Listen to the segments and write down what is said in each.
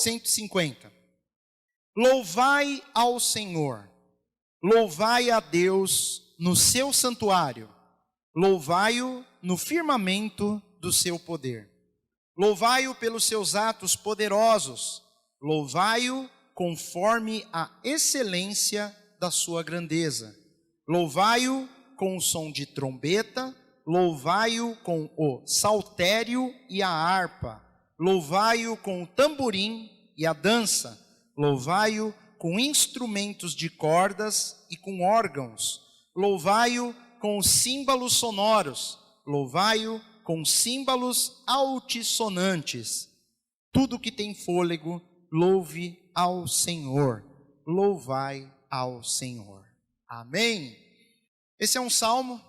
150. Louvai ao Senhor, louvai a Deus no seu santuário, louvai-o no firmamento do seu poder. Louvai-o pelos seus atos poderosos, louvai-o conforme a excelência da sua grandeza. Louvai-o com o som de trombeta, louvai-o com o saltério e a harpa, louvai-o com o tamborim e a dança, louvai-o com instrumentos de cordas e com órgãos, louvai-o com símbolos sonoros, louvai-o com símbolos altissonantes. Tudo que tem fôlego, louve ao Senhor, louvai ao Senhor. Amém? Esse é um salmo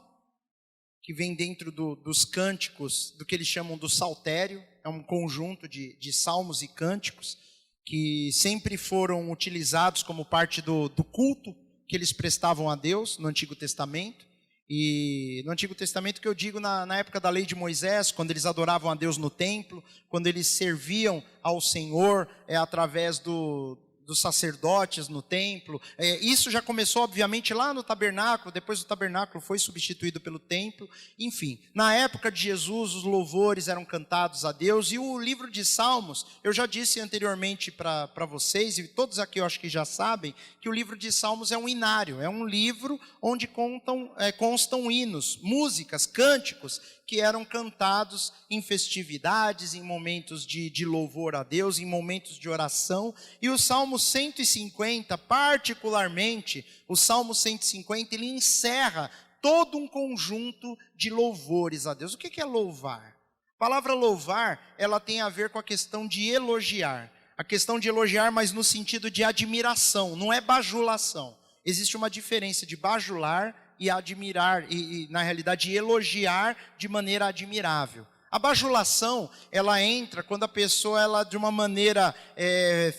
que vem dentro dos cânticos, do que eles chamam do saltério. É um conjunto de salmos e cânticos que sempre foram utilizados como parte do culto que eles prestavam a Deus no Antigo Testamento. E no Antigo Testamento que eu digo na época da lei de Moisés, quando eles adoravam a Deus no templo, quando eles serviam ao Senhor através dos sacerdotes no templo. Isso já começou obviamente lá no tabernáculo, depois o tabernáculo foi substituído pelo templo. Enfim, na época de Jesus os louvores eram cantados a Deus, e o livro de Salmos, eu já disse anteriormente para vocês, e todos aqui eu acho que já sabem, que o livro de Salmos é um inário, é um livro onde constam hinos, músicas, cânticos, que eram cantados em festividades, em momentos de louvor a Deus, em momentos de oração. E o Salmo 150, particularmente, o Salmo 150, ele encerra todo um conjunto de louvores a Deus. O que é louvar? A palavra louvar, ela tem a ver com a questão de elogiar. A questão de elogiar, mas no sentido de admiração, não é bajulação. Existe uma diferença de bajular e admirar, e na realidade elogiar de maneira admirável. A bajulação, ela entra quando a pessoa, ela de uma maneira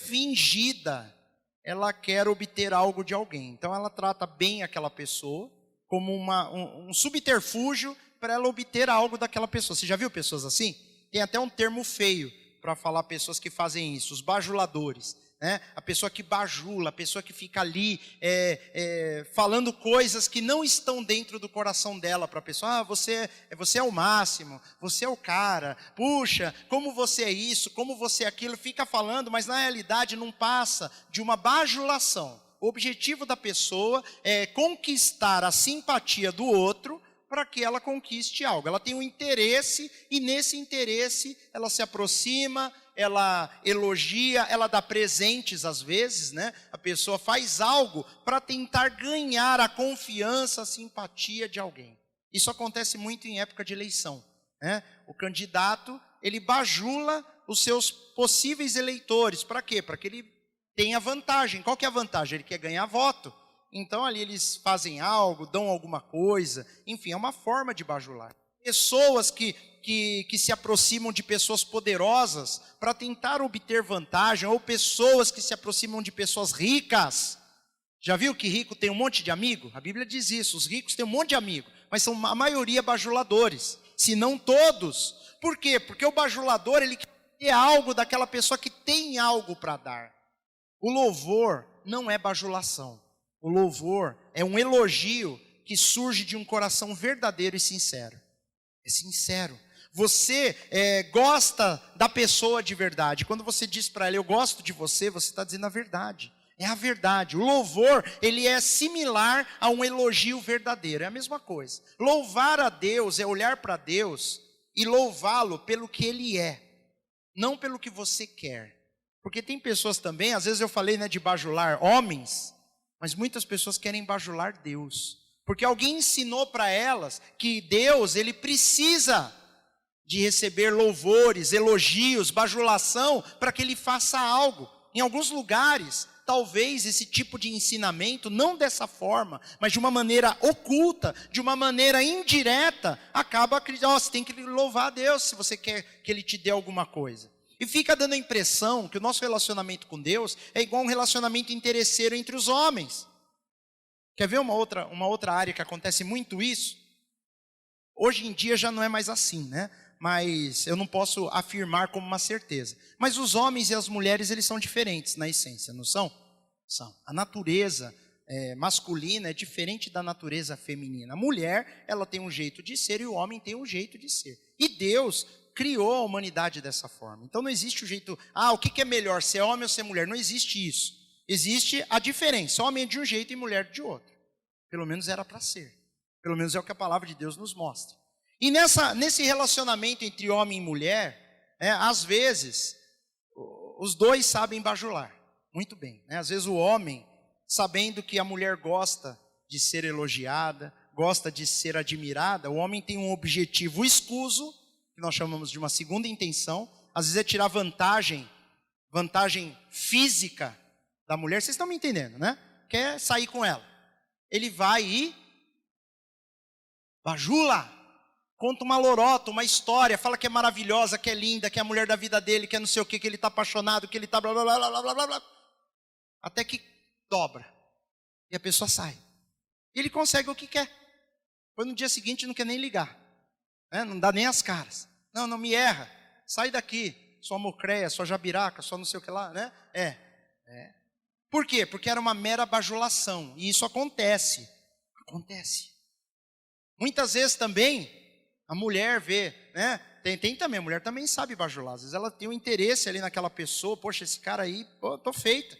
fingida, ela quer obter algo de alguém. Então ela trata bem aquela pessoa como um subterfúgio para ela obter algo daquela pessoa. Você já viu pessoas assim? Tem até um termo feio para falar pessoas que fazem isso, os bajuladores. A pessoa que bajula, a pessoa que fica ali falando coisas que não estão dentro do coração dela para a pessoa. Você é o máximo, você é o cara, puxa, como você é isso, como você é aquilo, fica falando, mas na realidade não passa de uma bajulação. O objetivo da pessoa é conquistar a simpatia do outro para que ela conquiste algo. Ela tem um interesse e nesse interesse ela se aproxima, ela elogia, ela dá presentes às vezes, A pessoa faz algo para tentar ganhar a confiança, a simpatia de alguém. Isso acontece muito em época de eleição, O candidato, ele bajula os seus possíveis eleitores. Para quê? Para que ele tenha vantagem. Qual que é a vantagem? Ele quer ganhar voto. Então ali eles fazem algo, dão alguma coisa, enfim, é uma forma de bajular. Pessoas que se aproximam de pessoas poderosas para tentar obter vantagem, ou pessoas que se aproximam de pessoas ricas. Já viu que rico tem um monte de amigo? A Bíblia diz isso, os ricos têm um monte de amigo, mas são a maioria bajuladores, se não todos. Por quê? Porque o bajulador, ele quer ter algo daquela pessoa que tem algo para dar. O louvor não é bajulação. O louvor é um elogio que surge de um coração verdadeiro e sincero. É sincero. Você gosta da pessoa de verdade. Quando você diz para ela, eu gosto de você, você está dizendo a verdade. É a verdade. O louvor, ele é similar a um elogio verdadeiro. É a mesma coisa. Louvar a Deus é olhar para Deus e louvá-lo pelo que Ele é, não pelo que você quer. Porque tem pessoas também, às vezes eu falei de bajular homens, mas muitas pessoas querem bajular Deus. Porque alguém ensinou para elas que Deus, ele precisa de receber louvores, elogios, bajulação, para que ele faça algo. Em alguns lugares, talvez esse tipo de ensinamento, não dessa forma, mas de uma maneira oculta, de uma maneira indireta, acaba acreditando, você tem que louvar a Deus se você quer que ele te dê alguma coisa. E fica dando a impressão que o nosso relacionamento com Deus é igual a um relacionamento interesseiro entre os homens. Quer ver uma outra área que acontece muito isso? Hoje em dia já não é mais assim, mas eu não posso afirmar como uma certeza. Mas os homens e as mulheres, eles são diferentes na essência, não são? São. A natureza masculina é diferente da natureza feminina. A mulher, ela tem um jeito de ser e o homem tem um jeito de ser. E Deus criou a humanidade dessa forma. Então não existe o jeito, o que é melhor, ser homem ou ser mulher? Não existe isso. Existe a diferença, homem é de um jeito e mulher de outro. Pelo menos era para ser. Pelo menos é o que a palavra de Deus nos mostra. E nesse relacionamento entre homem e mulher, às vezes, os dois sabem bajular. Muito bem. Às vezes o homem, sabendo que a mulher gosta de ser elogiada, gosta de ser admirada, o homem tem um objetivo escuso, que nós chamamos de uma segunda intenção, às vezes é tirar vantagem física da mulher. Vocês estão me entendendo, né? Quer sair com ela. Ele vai e bajula, conta uma lorota, uma história, fala que é maravilhosa, que é linda, que é a mulher da vida dele, que é não sei o que ele está apaixonado, que ele está blá blá blá blá blá blá blá, até que dobra e a pessoa sai. E ele consegue o que quer. Depois no dia seguinte não quer nem ligar, não dá nem as caras. Não me erra, sai daqui, sua mocreia, sua jabiraca, sua não sei o que lá, né? Por quê? Porque era uma mera bajulação. E isso acontece. Muitas vezes também, a mulher vê, né? Tem também, a mulher também sabe bajular. Às vezes ela tem um interesse ali naquela pessoa. Poxa, esse cara aí, tô feita.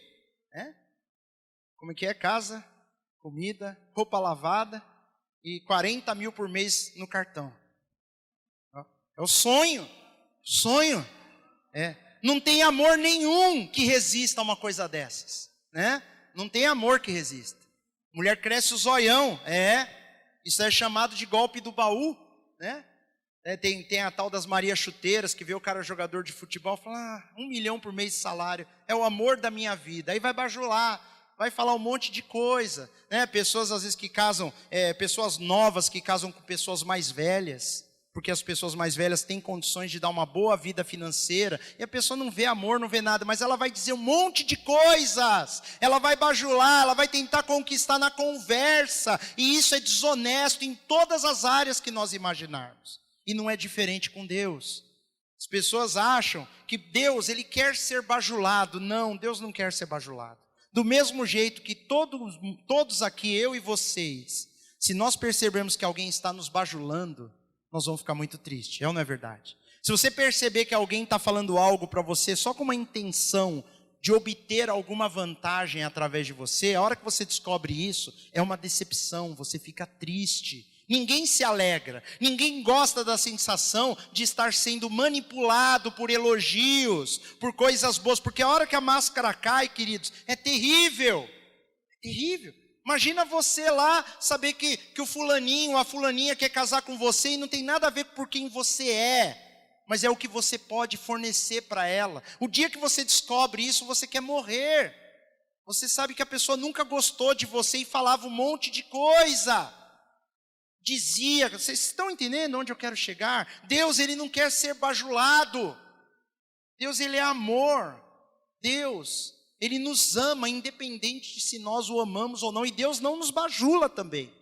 Como é que é? Casa, comida, roupa lavada e 40 mil por mês no cartão. É o sonho. Não tem amor nenhum que resista a uma coisa dessas. Não tem amor que resista. Mulher cresce o zoião, isso é chamado de golpe do baú, né? Tem a tal das Maria Chuteiras, que vê o cara jogador de futebol e fala, 1 milhão por mês de salário, é o amor da minha vida. Aí vai bajular, vai falar um monte de coisa, né? Pessoas às vezes que casam, pessoas novas que casam com pessoas mais velhas, porque as pessoas mais velhas têm condições de dar uma boa vida financeira, e a pessoa não vê amor, não vê nada, mas ela vai dizer um monte de coisas, ela vai bajular, ela vai tentar conquistar na conversa, e isso é desonesto em todas as áreas que nós imaginarmos, e não é diferente com Deus. As pessoas acham que Deus, ele quer ser bajulado. Não, Deus não quer ser bajulado. Do mesmo jeito que todos aqui, eu e vocês, se nós percebermos que alguém está nos bajulando, nós vamos ficar muito tristes, ou não é verdade? Se você perceber que alguém está falando algo para você só com uma intenção de obter alguma vantagem através de você, a hora que você descobre isso, é uma decepção, você fica triste. Ninguém se alegra, ninguém gosta da sensação de estar sendo manipulado por elogios, por coisas boas, porque a hora que a máscara cai, queridos, é terrível, Imagina você lá, saber que o fulaninho, a fulaninha quer casar com você e não tem nada a ver por quem você é, mas é o que você pode fornecer para ela. O dia que você descobre isso, você quer morrer. Você sabe que a pessoa nunca gostou de você e falava um monte de coisa. Dizia, vocês estão entendendo onde eu quero chegar? Deus, ele não quer ser bajulado. Deus, ele é amor. Deus, ele nos ama, independente de se nós o amamos ou não. E Deus não nos bajula também.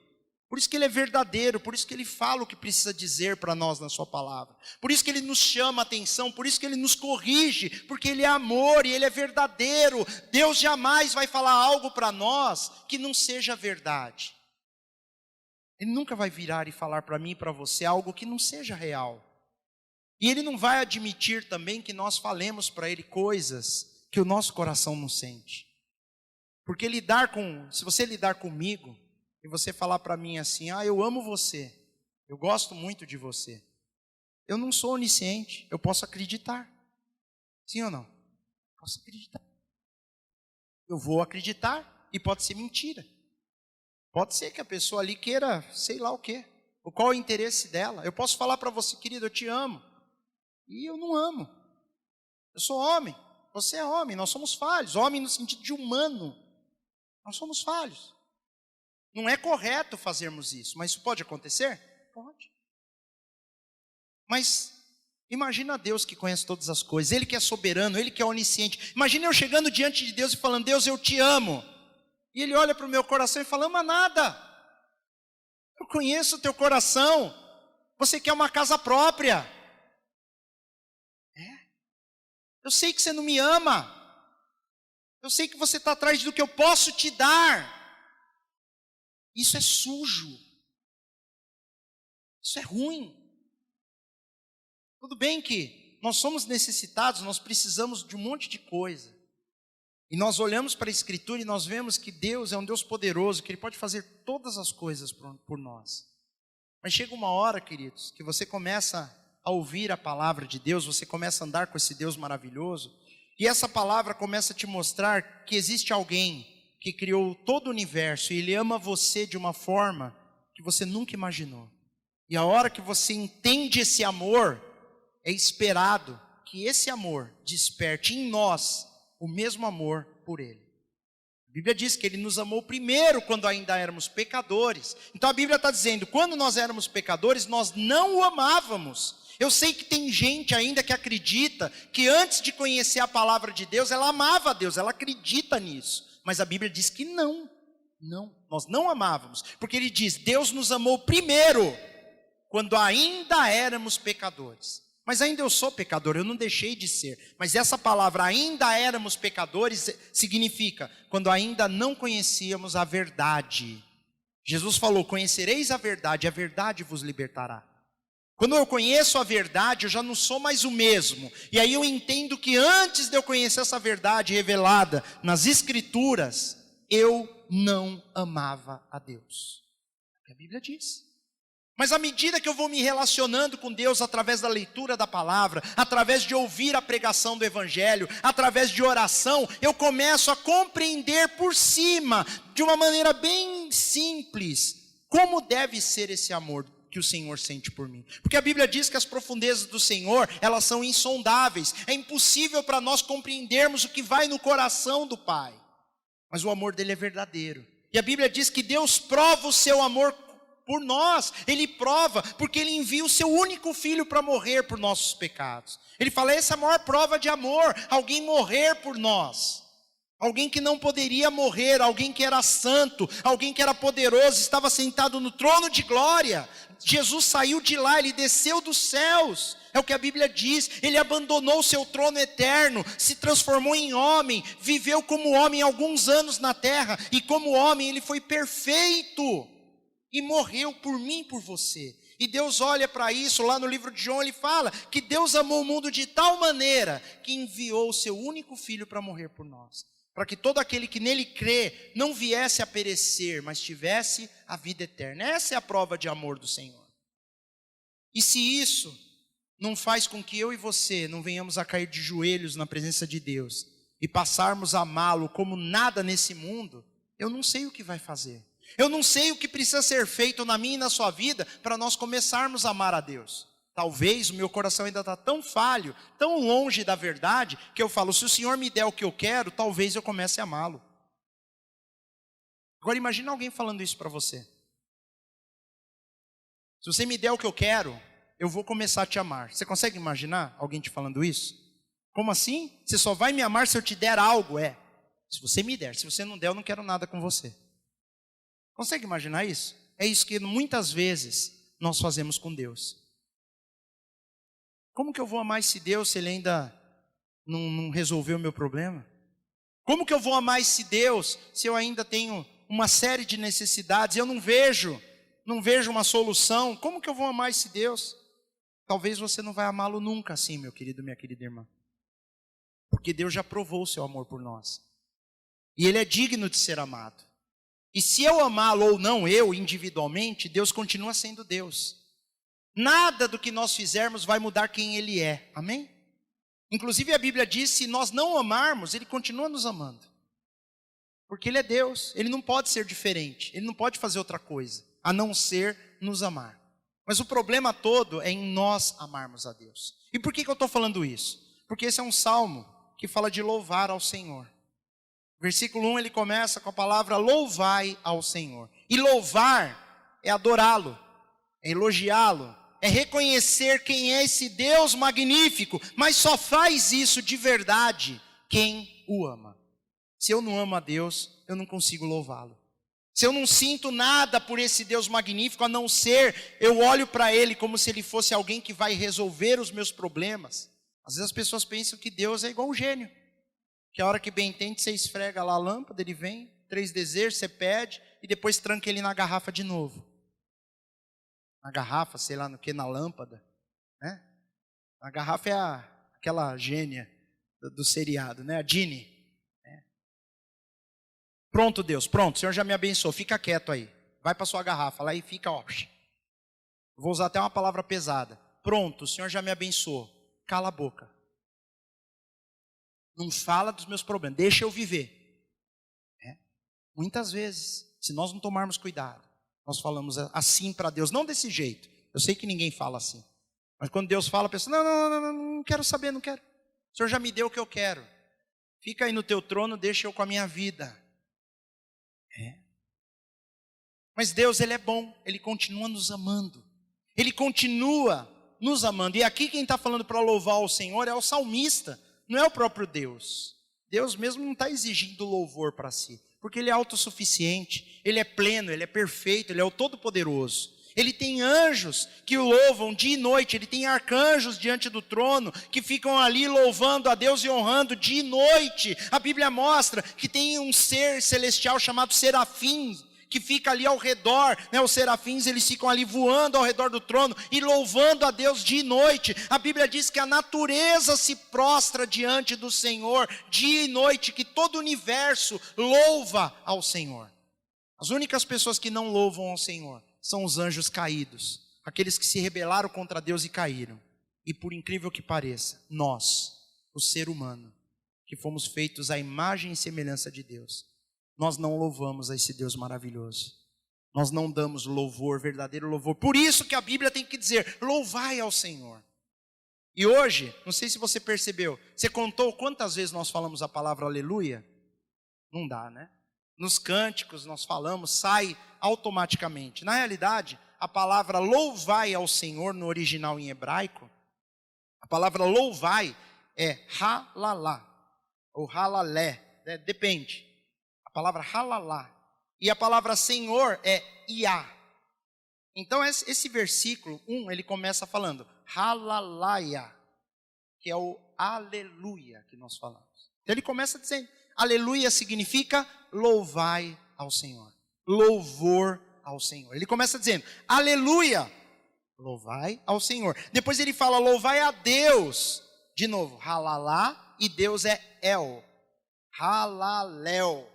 Por isso que ele é verdadeiro, por isso que ele fala o que precisa dizer para nós na sua palavra. Por isso que ele nos chama a atenção, por isso que ele nos corrige, porque ele é amor e ele é verdadeiro. Deus jamais vai falar algo para nós que não seja verdade. Ele nunca vai virar e falar para mim e para você algo que não seja real. E ele não vai admitir também que nós falemos para ele coisas que o nosso coração não sente. Porque se você lidar comigo, e você falar para mim assim, eu amo você, eu gosto muito de você, eu não sou onisciente, eu posso acreditar. Sim ou não? Posso acreditar. Eu vou acreditar e pode ser mentira. Pode ser que a pessoa ali queira, sei lá o quê. Qual é o interesse dela? Eu posso falar para você, querido, eu te amo. E eu não amo. Eu sou homem, você é homem, nós somos falhos. Homem no sentido de humano. Nós somos falhos. Não é correto fazermos isso, mas isso pode acontecer? Pode. Mas imagina Deus que conhece todas as coisas, Ele que é soberano, Ele que é onisciente. Imagina eu chegando diante de Deus e falando, Deus, eu te amo. E Ele olha para o meu coração e fala, ama nada. Eu conheço o teu coração. Você quer uma casa própria. Eu sei que você não me ama. Eu sei que você está atrás do que eu posso te dar. Isso é sujo. Isso é ruim. Tudo bem que nós somos necessitados, nós precisamos de um monte de coisa. E nós olhamos para a Escritura e nós vemos que Deus é um Deus poderoso, que Ele pode fazer todas as coisas por nós. Mas chega uma hora, queridos, que você começa a ouvir a palavra de Deus, você começa a andar com esse Deus maravilhoso, e essa palavra começa a te mostrar que existe alguém que criou todo o universo, e Ele ama você de uma forma que você nunca imaginou. E a hora que você entende esse amor, é esperado que esse amor desperte em nós o mesmo amor por Ele. A Bíblia diz que Ele nos amou primeiro quando ainda éramos pecadores. Então a Bíblia está dizendo, quando nós éramos pecadores, nós não o amávamos. Eu sei que tem gente ainda que acredita que antes de conhecer a palavra de Deus, ela amava a Deus, ela acredita nisso. Mas a Bíblia diz que não, nós não amávamos. Porque Ele diz, Deus nos amou primeiro, quando ainda éramos pecadores. Mas ainda eu sou pecador, eu não deixei de ser. Mas essa palavra, ainda éramos pecadores, significa quando ainda não conhecíamos a verdade. Jesus falou, conhecereis a verdade vos libertará. Quando eu conheço a verdade, eu já não sou mais o mesmo. E aí eu entendo que antes de eu conhecer essa verdade revelada nas Escrituras, eu não amava a Deus. É o que a Bíblia diz. Mas à medida que eu vou me relacionando com Deus através da leitura da palavra, através de ouvir a pregação do Evangelho, através de oração, eu começo a compreender por cima, de uma maneira bem simples, como deve ser esse amor que o Senhor sente por mim. Porque a Bíblia diz que as profundezas do Senhor, elas são insondáveis. É impossível para nós compreendermos o que vai no coração do Pai. Mas o amor dele é verdadeiro. E a Bíblia diz que Deus prova o seu amor por nós. Ele prova, porque Ele envia o seu único filho para morrer por nossos pecados. Ele fala, essa é a maior prova de amor, alguém morrer por nós. Alguém que não poderia morrer, alguém que era santo, alguém que era poderoso, estava sentado no trono de glória. Jesus saiu de lá, Ele desceu dos céus. É o que a Bíblia diz, Ele abandonou o seu trono eterno, se transformou em homem, viveu como homem alguns anos na terra, e como homem Ele foi perfeito. E morreu por mim e por você. E Deus olha para isso, lá no livro de João ele fala que Deus amou o mundo de tal maneira que enviou o seu único filho para morrer por nós. Para que todo aquele que nele crê não viesse a perecer, mas tivesse a vida eterna. Essa é a prova de amor do Senhor. E se isso não faz com que eu e você não venhamos a cair de joelhos na presença de Deus e passarmos a amá-lo como nada nesse mundo, eu não sei o que vai fazer. Eu não sei o que precisa ser feito na minha e na sua vida para nós começarmos a amar a Deus. Talvez o meu coração ainda está tão falho, tão longe da verdade, que eu falo, se o Senhor me der o que eu quero, talvez eu comece a amá-lo. Agora imagina alguém falando isso para você. Se você me der o que eu quero, eu vou começar a te amar. Você consegue imaginar alguém te falando isso? Como assim? Você só vai me amar se eu te der algo? É, se você me der. Se você não der, eu não quero nada com você. Consegue imaginar isso? É isso que muitas vezes nós fazemos com Deus. Como que eu vou amar esse Deus se Ele ainda não resolveu o meu problema? Como que eu vou amar esse Deus se eu ainda tenho uma série de necessidades e eu não vejo uma solução? Como que eu vou amar esse Deus? Talvez você não vai amá-lo nunca assim, meu querido, minha querida irmã. Porque Deus já provou o seu amor por nós. E Ele é digno de ser amado. E se eu amá-lo ou não, eu individualmente, Deus continua sendo Deus. Nada do que nós fizermos vai mudar quem Ele é. Amém? Inclusive a Bíblia diz, se nós não o amarmos, Ele continua nos amando. Porque Ele é Deus, Ele não pode ser diferente, Ele não pode fazer outra coisa, a não ser nos amar. Mas o problema todo é em nós amarmos a Deus. E por que eu estou falando isso? Porque esse é um salmo que fala de louvar ao Senhor. Versículo 1 ele começa com a palavra louvai ao Senhor. E louvar é adorá-lo, é elogiá-lo, é reconhecer quem é esse Deus magnífico. Mas só faz isso de verdade quem o ama. Se eu não amo a Deus, eu não consigo louvá-lo. Se eu não sinto nada por esse Deus magnífico, a não ser eu olho para Ele como se Ele fosse alguém que vai resolver os meus problemas, Às vezes as pessoas pensam que Deus é igual um gênio, que a hora que bem entende, você esfrega lá a lâmpada, ele vem, 3 desejos, você pede, e depois tranca ele na garrafa de novo. Na garrafa, sei lá no que, na lâmpada, né? A garrafa é aquela gênia do seriado, né? A Ginny. Né? Pronto, Deus, pronto, o Senhor já me abençoou, fica quieto aí. Vai para sua garrafa lá e fica, ó. Vou usar até uma palavra pesada. Pronto, o Senhor já me abençoou. Cala a boca. Não fala dos meus problemas, deixa eu viver. Muitas vezes, se nós não tomarmos cuidado, nós falamos assim para Deus, não desse jeito. Eu sei que ninguém fala assim. Mas quando Deus fala, a pessoa, não quero saber, não quero. O Senhor já me deu o que eu quero. Fica aí no teu trono, deixa eu com a minha vida. Mas Deus, Ele é bom, Ele continua nos amando. Ele continua nos amando. E aqui quem está falando para louvar o Senhor é o salmista, não é o próprio Deus. Deus mesmo não está exigindo louvor para si, porque Ele é autossuficiente, Ele é pleno, Ele é perfeito, Ele é o Todo-Poderoso. Ele tem anjos que o louvam dia e noite, Ele tem arcanjos diante do trono, que ficam ali louvando a Deus e honrando dia e noite. A Bíblia mostra que tem um ser celestial chamado serafim, que fica ali ao redor, né? Os serafins, eles ficam ali voando ao redor do trono e louvando a Deus dia e noite. A Bíblia diz que a natureza se prostra diante do Senhor dia e noite, que todo o universo louva ao Senhor. As únicas pessoas que não louvam ao Senhor são os anjos caídos, aqueles que se rebelaram contra Deus e caíram. E por incrível que pareça, nós, o ser humano, que fomos feitos à imagem e semelhança de Deus, nós não louvamos a esse Deus maravilhoso. Nós não damos louvor, verdadeiro louvor. Por isso que a Bíblia tem que dizer, louvai ao Senhor. E hoje, não sei se você percebeu, você contou quantas vezes nós falamos a palavra aleluia? Não dá, né? Nos cânticos nós falamos, sai automaticamente. Na realidade, a palavra louvai ao Senhor no original em hebraico, a palavra louvai é halalá, ou halalé, depende. A palavra halalá. E a palavra Senhor é Iá. Então esse versículo 1, ele começa falando halalaia, que é o aleluia que nós falamos. Então ele começa dizendo, aleluia significa louvai ao Senhor. Louvor ao Senhor. Ele começa dizendo, aleluia, louvai ao Senhor. Depois ele fala, louvai a Deus. De novo, halalá, e Deus é El. Halalel.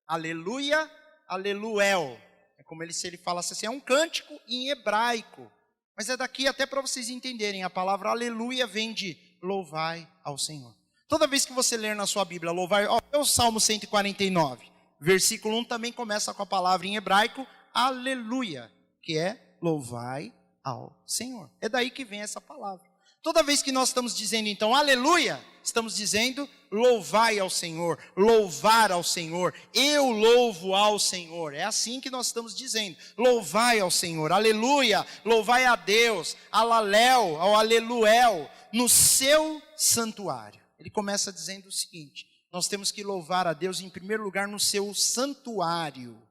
Aleluia, aleluel. É como se ele falasse assim, é um cântico em hebraico. Mas é daqui até para vocês entenderem, a palavra aleluia vem de louvai ao Senhor. Toda vez que você ler na sua Bíblia, louvai, é o Salmo 149, versículo 1 também começa com a palavra em hebraico, aleluia, que é louvai ao Senhor. É daí que vem essa palavra. Toda vez que nós estamos dizendo então aleluia, estamos dizendo louvai ao Senhor, louvar ao Senhor, eu louvo ao Senhor. É assim que nós estamos dizendo, louvai ao Senhor, aleluia, louvai a Deus, alaléu, ao aleluel, no seu santuário. Ele começa dizendo o seguinte, nós temos que louvar a Deus em primeiro lugar no seu santuário.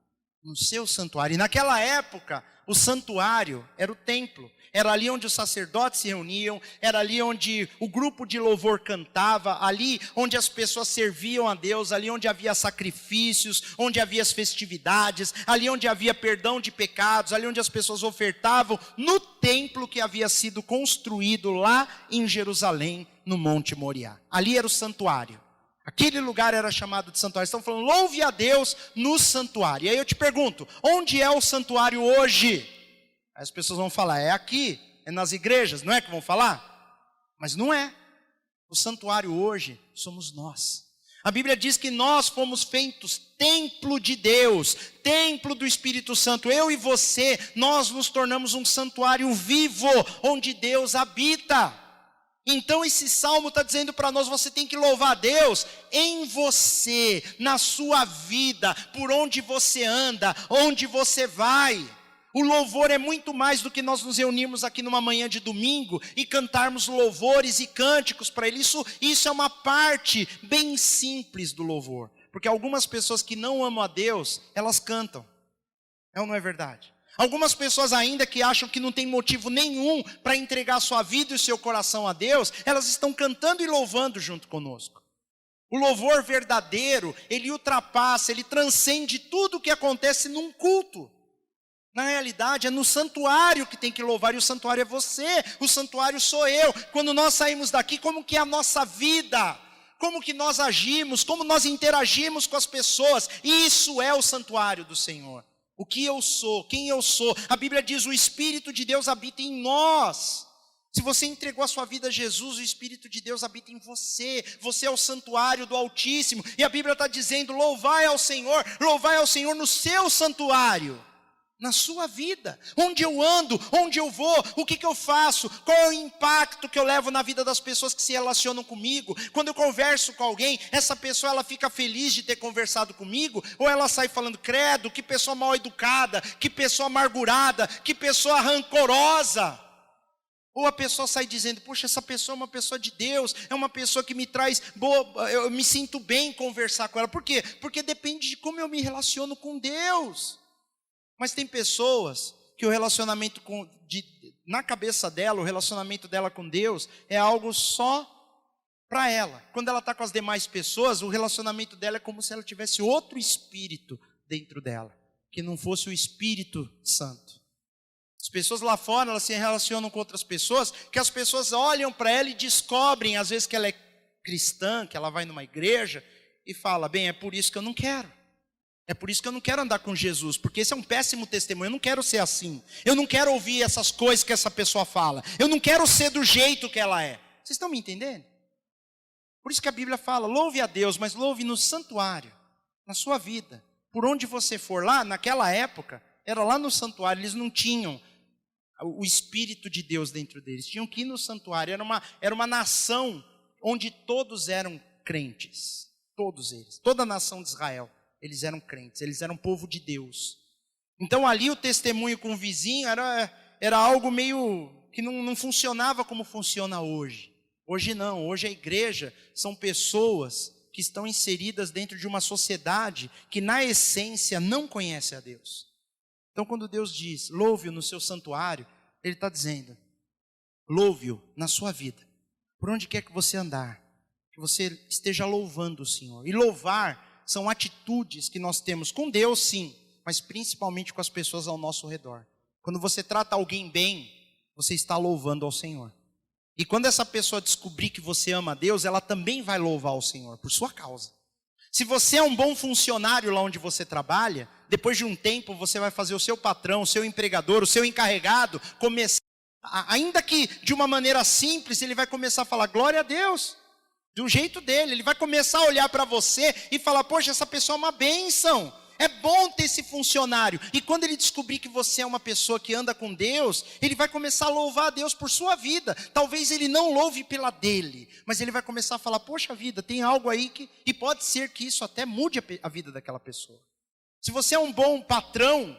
No seu santuário. E naquela época, o santuário era o templo. Era ali onde os sacerdotes se reuniam, era ali onde o grupo de louvor cantava, ali onde as pessoas serviam a Deus, ali onde havia sacrifícios, onde havia as festividades, ali onde havia perdão de pecados, ali onde as pessoas ofertavam, no templo que havia sido construído lá em Jerusalém, no Monte Moriá. Ali era o santuário. Aquele lugar era chamado de santuário. Estão falando, louve a Deus no santuário. E aí eu te pergunto, onde é o santuário hoje? Aí as pessoas vão falar, é aqui, é nas igrejas, não é que vão falar? Mas não é. O santuário hoje somos nós. A Bíblia diz que nós fomos feitos templo de Deus, templo do Espírito Santo. Eu e você, nós nos tornamos um santuário vivo, onde Deus habita. Então esse salmo está dizendo para nós, você tem que louvar a Deus em você, na sua vida, por onde você anda, onde você vai. O louvor é muito mais do que nós nos reunirmos aqui numa manhã de domingo e cantarmos louvores e cânticos para Ele. Isso é uma parte bem simples do louvor. Porque algumas pessoas que não amam a Deus, elas cantam. É ou não é verdade? Algumas pessoas ainda que acham que não tem motivo nenhum para entregar sua vida e o seu coração a Deus, elas estão cantando e louvando junto conosco. O louvor verdadeiro, ele ultrapassa, ele transcende tudo o que acontece num culto. Na realidade, é no santuário que tem que louvar, e o santuário é você, o santuário sou eu. Quando nós saímos daqui, como que é a nossa vida? Como que nós agimos? Como nós interagimos com as pessoas? Isso é o santuário do Senhor. O que eu sou, quem eu sou. A Bíblia diz, o Espírito de Deus habita em nós. Se você entregou a sua vida a Jesus, o Espírito de Deus habita em você. Você é o santuário do Altíssimo. E a Bíblia está dizendo, louvai ao Senhor no seu santuário. Na sua vida, onde eu ando, onde eu vou, o que eu faço, qual é o impacto que eu levo na vida das pessoas que se relacionam comigo. Quando eu converso com alguém, essa pessoa ela fica feliz de ter conversado comigo, ou ela sai falando, credo, que pessoa mal educada, que pessoa amargurada, que pessoa rancorosa. Ou a pessoa sai dizendo, poxa, essa pessoa é uma pessoa de Deus, é uma pessoa que me traz boa, eu me sinto bem em conversar com ela. Por quê? Porque depende de como eu me relaciono com Deus. Mas tem pessoas que o relacionamento na cabeça dela, o relacionamento dela com Deus é algo só para ela. Quando ela está com as demais pessoas, o relacionamento dela é como se ela tivesse outro espírito dentro dela, que não fosse o Espírito Santo. As pessoas lá fora, elas se relacionam com outras pessoas, que as pessoas olham para ela e descobrem, às vezes, que ela é cristã, que ela vai numa igreja, e fala, bem, é por isso que eu não quero. É por isso que eu não quero andar com Jesus, porque esse é um péssimo testemunho, eu não quero ser assim. Eu não quero ouvir essas coisas que essa pessoa fala. Eu não quero ser do jeito que ela é. Vocês estão me entendendo? Por isso que a Bíblia fala, louve a Deus, mas louve no santuário, na sua vida. Por onde você for lá, naquela época, era lá no santuário, eles não tinham o Espírito de Deus dentro deles. Tinham que ir no santuário, era uma nação onde todos eram crentes. Todos eles, toda a nação de Israel. Eles eram crentes, eles eram povo de Deus. Então ali o testemunho com o vizinho era algo meio que não funcionava como funciona hoje. Hoje não, hoje a igreja são pessoas que estão inseridas dentro de uma sociedade que na essência não conhece a Deus. Então quando Deus diz, louve-o no seu santuário, Ele está dizendo, louve-o na sua vida. Por onde quer que você andar, que você esteja louvando o Senhor. E louvar são atitudes que nós temos com Deus, sim, mas principalmente com as pessoas ao nosso redor. Quando você trata alguém bem, você está louvando ao Senhor. E quando essa pessoa descobrir que você ama a Deus, ela também vai louvar ao Senhor, por sua causa. Se você é um bom funcionário lá onde você trabalha, depois de um tempo você vai fazer o seu patrão, o seu empregador, o seu encarregado, começar, ainda que de uma maneira simples, ele vai começar a falar, glória a Deus. Do jeito dele, ele vai começar a olhar para você e falar, poxa, essa pessoa é uma bênção, é bom ter esse funcionário. E quando ele descobrir que você é uma pessoa que anda com Deus, ele vai começar a louvar a Deus por sua vida. Talvez ele não louve pela dele, mas ele vai começar a falar, poxa vida, tem algo aí e pode ser que isso até mude a vida daquela pessoa. Se você é um bom patrão,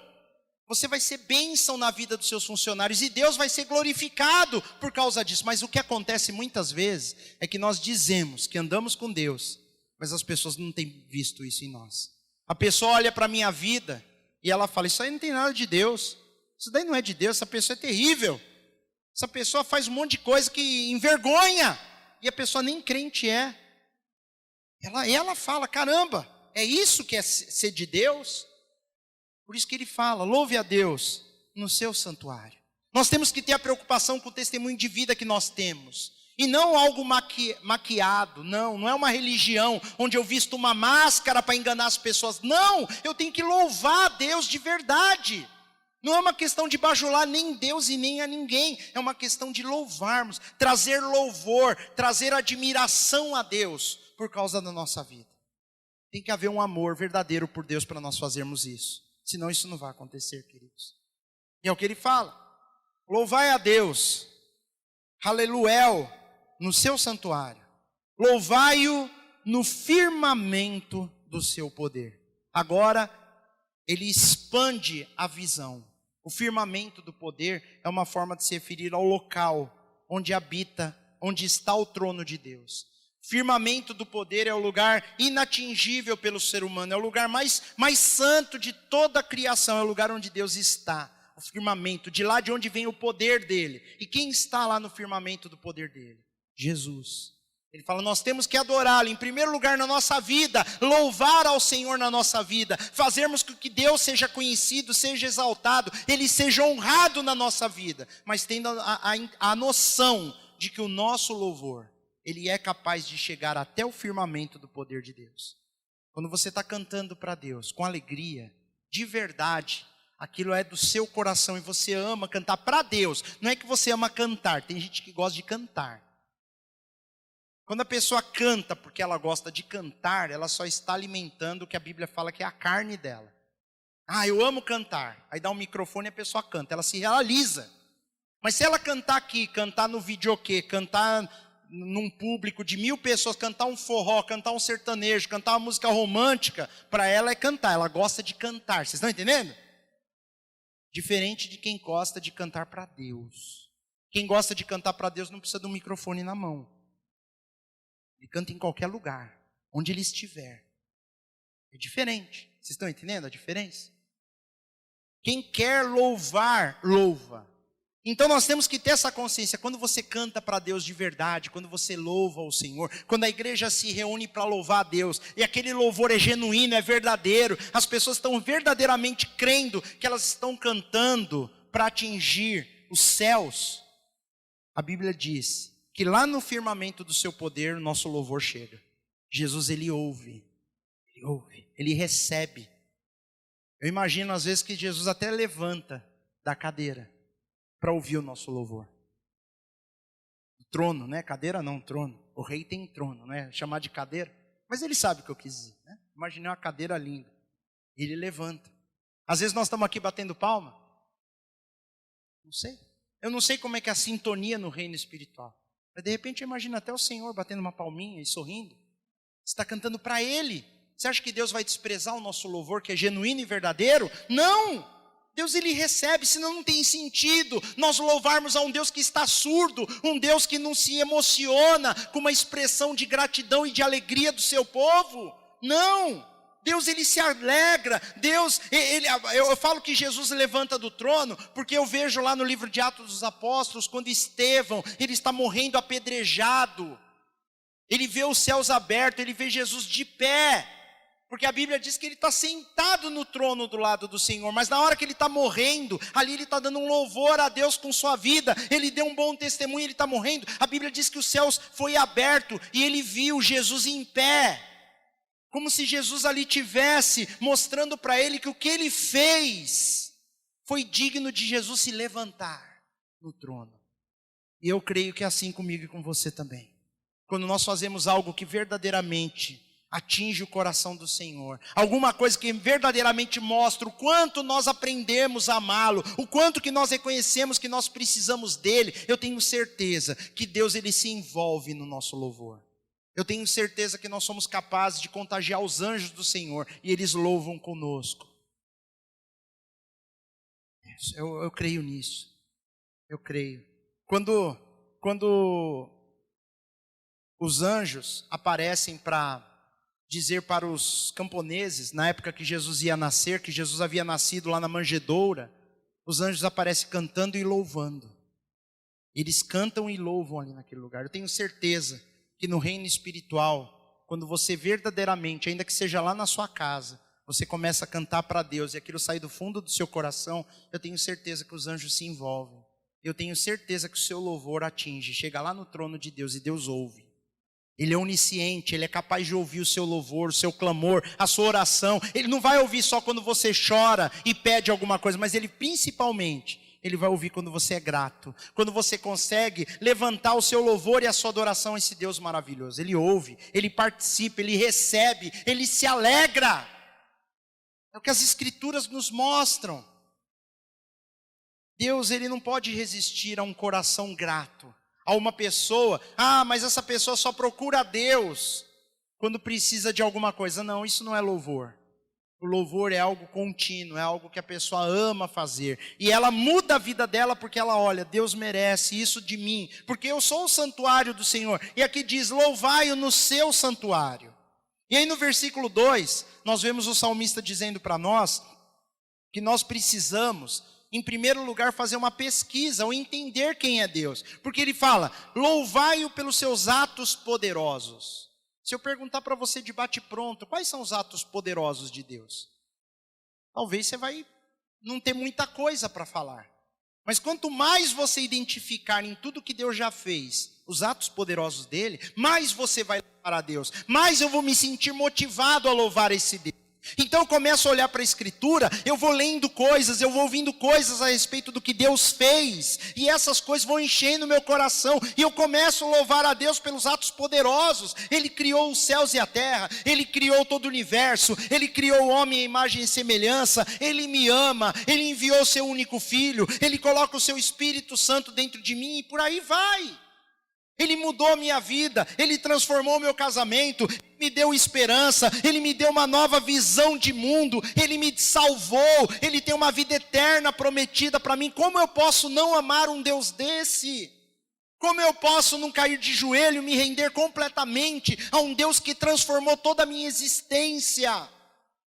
você vai ser bênção na vida dos seus funcionários e Deus vai ser glorificado por causa disso. Mas o que acontece muitas vezes é que nós dizemos que andamos com Deus, mas as pessoas não têm visto isso em nós. A pessoa olha para a minha vida e ela fala, isso aí não tem nada de Deus, isso daí não é de Deus, essa pessoa é terrível, essa pessoa faz um monte de coisa que envergonha, e a pessoa nem crente é. Ela fala, caramba, é isso que é ser de Deus? Por isso que ele fala, louve a Deus no seu santuário. Nós temos que ter a preocupação com o testemunho de vida que nós temos. E não algo maquiado, não é uma religião onde eu visto uma máscara para enganar as pessoas. Não, eu tenho que louvar a Deus de verdade. Não é uma questão de bajular nem Deus e nem a ninguém. É uma questão de louvarmos, trazer louvor, trazer admiração a Deus por causa da nossa vida. Tem que haver um amor verdadeiro por Deus para nós fazermos isso. Senão isso não vai acontecer, queridos. E é o que ele fala. Louvai a Deus, aleluel, no seu santuário. Louvai-o no firmamento do seu poder. Agora, ele expande a visão. O firmamento do poder é uma forma de se referir ao local onde habita, onde está o trono de Deus. Firmamento do poder é o lugar inatingível pelo ser humano, é o lugar mais santo de toda a criação, é o lugar onde Deus está. o firmamento, de lá de onde vem o poder dele. E quem está lá no firmamento do poder dele? Jesus. Ele fala, nós temos que adorá-lo em primeiro lugar na nossa vida, louvar ao Senhor na nossa vida, fazermos com que Deus seja conhecido, seja exaltado, Ele seja honrado na nossa vida, mas tendo a noção de que o nosso louvor, ele é capaz de chegar até o firmamento do poder de Deus. Quando você está cantando para Deus, com alegria, de verdade, aquilo é do seu coração e você ama cantar para Deus, não é que você ama cantar, tem gente que gosta de cantar. Quando a pessoa canta porque ela gosta de cantar, ela só está alimentando o que a Bíblia fala que é a carne dela. Ah, eu amo cantar. Aí dá um microfone e a pessoa canta, ela se realiza. Mas se ela cantar aqui, cantar no videokê, cantar num público de 1000 pessoas, cantar um forró, cantar um sertanejo, cantar uma música romântica, para ela é cantar, ela gosta de cantar. Vocês estão entendendo? Diferente de quem gosta de cantar para Deus. Quem gosta de cantar para Deus não precisa de um microfone na mão. Ele canta em qualquer lugar, onde ele estiver. É diferente. Vocês estão entendendo a diferença? Quem quer louvar, louva. Então nós temos que ter essa consciência. Quando você canta para Deus de verdade, quando você louva o Senhor, quando a igreja se reúne para louvar a Deus, e aquele louvor é genuíno, é verdadeiro, as pessoas estão verdadeiramente crendo que elas estão cantando para atingir os céus, a Bíblia diz que lá no firmamento do seu poder, o nosso louvor chega. Jesus, ele ouve, ele recebe. Eu imagino às vezes que Jesus até levanta da cadeira para ouvir o nosso louvor. O trono, né? Cadeira não, trono. O rei tem trono, né? Chamar de cadeira. Mas ele sabe o que eu quis dizer, né? Imaginei uma cadeira linda. Ele levanta. Às vezes nós estamos aqui batendo palma. Não sei. Eu não sei como é que é a sintonia no reino espiritual. Mas de repente eu imagino até o Senhor batendo uma palminha e sorrindo. Você está cantando para Ele. Você acha que Deus vai desprezar o nosso louvor que é genuíno e verdadeiro? Não! Deus, ele recebe, senão não tem sentido nós louvarmos a um Deus que está surdo, um Deus que não se emociona com uma expressão de gratidão e de alegria do seu povo. Não! Deus, ele se alegra. Deus, eu falo que Jesus levanta do trono, porque eu vejo lá no livro de Atos dos Apóstolos, quando Estevão, ele está morrendo apedrejado, ele vê os céus abertos, ele vê Jesus de pé, porque a Bíblia diz que ele está sentado no trono do lado do Senhor, mas na hora que ele está morrendo, ali ele está dando um louvor a Deus com sua vida, ele deu um bom testemunho, ele está morrendo, a Bíblia diz que os céus foi aberto, e ele viu Jesus em pé, como se Jesus ali tivesse mostrando para ele que o que ele fez foi digno de Jesus se levantar no trono. E eu creio que é assim comigo e com você também. Quando nós fazemos algo que verdadeiramente atinge o coração do Senhor, alguma coisa que verdadeiramente mostra o quanto nós aprendemos a amá-lo, o quanto que nós reconhecemos que nós precisamos dele, eu tenho certeza que Deus, ele se envolve no nosso louvor. Eu tenho certeza que nós somos capazes de contagiar os anjos do Senhor e eles louvam conosco. Eu creio nisso. Eu creio. Quando os anjos aparecem para dizer para os camponeses, na época que Jesus ia nascer, que Jesus havia nascido lá na manjedoura, os anjos aparecem cantando e louvando. Eles cantam e louvam ali naquele lugar. Eu tenho certeza que no reino espiritual, quando você verdadeiramente, ainda que seja lá na sua casa, você começa a cantar para Deus e aquilo sai do fundo do seu coração, eu tenho certeza que os anjos se envolvem. Eu tenho certeza que o seu louvor atinge, chega lá no trono de Deus e Deus ouve. Ele é onisciente, ele é capaz de ouvir o seu louvor, o seu clamor, a sua oração. Ele não vai ouvir só quando você chora e pede alguma coisa, mas ele principalmente, ele vai ouvir quando você é grato, quando você consegue levantar o seu louvor e a sua adoração a esse Deus maravilhoso. Ele ouve, ele participa, ele recebe, ele se alegra. É o que as Escrituras nos mostram. Deus, ele não pode resistir a um coração grato, a uma pessoa. Ah, mas essa pessoa só procura a Deus quando precisa de alguma coisa. Não, isso não é louvor. O louvor é algo contínuo, é algo que a pessoa ama fazer. E ela muda a vida dela porque ela olha, Deus merece isso de mim, porque eu sou o santuário do Senhor. E aqui diz, louvai-o no seu santuário. E aí no versículo 2, nós vemos o salmista dizendo para nós que nós precisamos em primeiro lugar, fazer uma pesquisa ou entender quem é Deus. Porque ele fala, louvai-o pelos seus atos poderosos. Se eu perguntar para você de bate-pronto, quais são os atos poderosos de Deus? Talvez você vai não ter muita coisa para falar. Mas quanto mais você identificar em tudo que Deus já fez, os atos poderosos dele, mais você vai louvar a Deus. Mais eu vou me sentir motivado a louvar esse Deus. Então eu começo a olhar para a Escritura, eu vou lendo coisas, eu vou ouvindo coisas a respeito do que Deus fez, e essas coisas vão enchendo o meu coração, e eu começo a louvar a Deus pelos atos poderosos. Ele criou os céus e a terra, Ele criou todo o universo, Ele criou o homem à imagem e semelhança, Ele me ama, Ele enviou o seu único filho, Ele coloca o seu Espírito Santo dentro de mim, e por aí vai. Ele mudou a minha vida, Ele transformou o meu casamento, me deu esperança, Ele me deu uma nova visão de mundo, Ele me salvou, Ele tem uma vida eterna prometida para mim. Como eu posso não amar um Deus desse? Como eu posso não cair de joelho e me render completamente a um Deus que transformou toda a minha existência?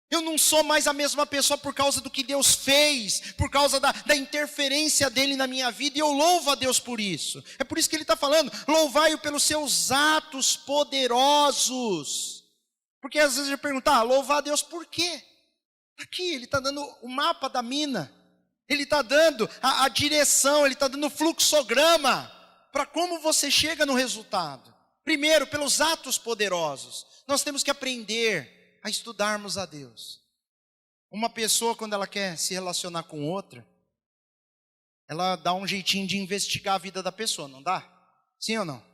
Eu não sou mais a mesma pessoa por causa do que Deus fez, por causa da interferência dele na minha vida, e eu louvo a Deus por isso. É por isso que ele está falando, louvai-o pelos seus atos poderosos. Porque às vezes eu pergunto, louvar a Deus por quê? Aqui ele está dando o mapa da mina, ele está dando a direção, ele está dando o fluxograma, para como você chega no resultado. Primeiro, pelos atos poderosos. Nós temos que aprender a estudarmos a Deus. Uma pessoa, quando ela quer se relacionar com outra, ela dá um jeitinho de investigar a vida da pessoa, não dá? Sim ou não?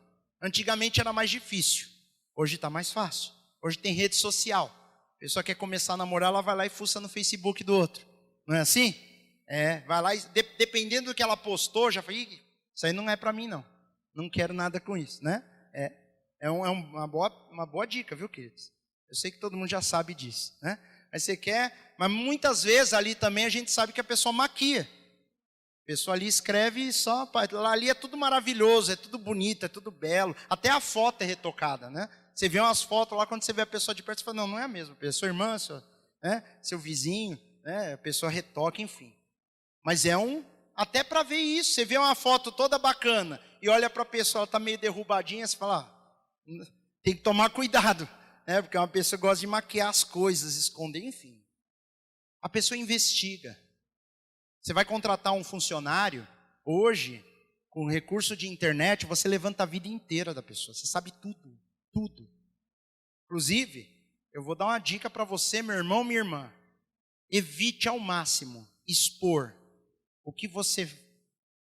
Antigamente era mais difícil, hoje está mais fácil. Hoje tem rede social. A pessoa quer começar a namorar, ela vai lá e fuça no Facebook do outro. Não é assim? Vai lá e dependendo do que ela postou, já falei, isso aí não é para mim não. Não quero nada com isso, né? É uma boa dica, viu, queridos? Eu sei que todo mundo já sabe disso, né? Mas você quer, mas muitas vezes ali também a gente sabe que a pessoa maquia. A pessoa ali escreve só, ali é tudo maravilhoso, é tudo bonito, é tudo belo. Até a foto é retocada, né? Você vê umas fotos lá, quando você vê a pessoa de perto, você fala, não é a mesma pessoa, irmã, seu vizinho, né? A pessoa retoca, enfim. Mas até para ver isso, você vê uma foto toda bacana e olha para a pessoa, ela está meio derrubadinha, você fala, tem que tomar cuidado. Porque uma pessoa gosta de maquiar as coisas, esconder, enfim. A pessoa investiga. Você vai contratar um funcionário, hoje, com recurso de internet, você levanta a vida inteira da pessoa. Você sabe tudo, tudo. Inclusive, eu vou dar uma dica para você, meu irmão, minha irmã. Evite ao máximo expor o que você